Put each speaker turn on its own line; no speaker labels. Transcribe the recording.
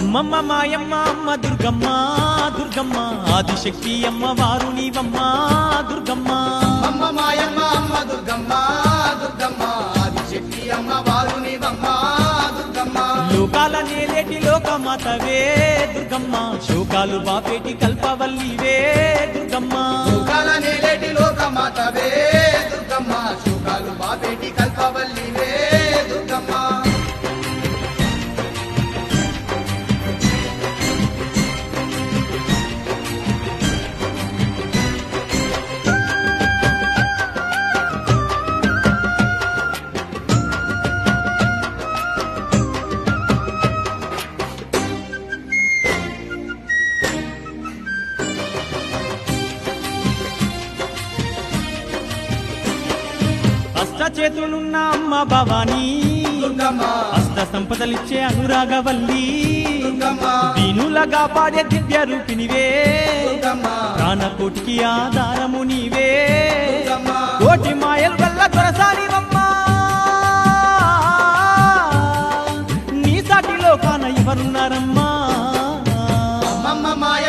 అమ్మమ్మ మాయమ్మ అమ్మ దుర్గమ్మ దుర్గమ్మ ఆదిశక్తి అమ్మ వారు నీవమ్మ దుర్గమ్మ
అమ్మ మాయమ్మ అమ్మ దుర్గమ్మ దుర్గమ్మ ఆదిశక్తి అమ్మ వారు నీవమ్మ దుర్గమ్మ
లోకాల నేలేటి లోకమాతవే దుర్గమ్మ శోకాలు బాపేటి కల్పవల్లివే దుర్గమ్మ
లోకాల నేలేటి లోకమాతవే దుర్గమ్మ శోకాలు బాపేటి కల్పవల్లివే దుర్గమ్మ
చేతులున్న అమ్మ భవానీ
దుర్గమ్మ
అష్ట సంపదలిచ్చే అనురాగవల్లి
దుర్గమ్మ
దీనులగా పాడే దివ్య రూపినివే
దుర్గమ్మ
ప్రాణకోటికి ఆధారము నీవే
దుర్గమ్మ
కోటి మాయలు వల్ల దొరసానివమ్మా నీ సాటిలో కాన ఎవరున్నారమ్మా
అమ్మమ్మ మాయ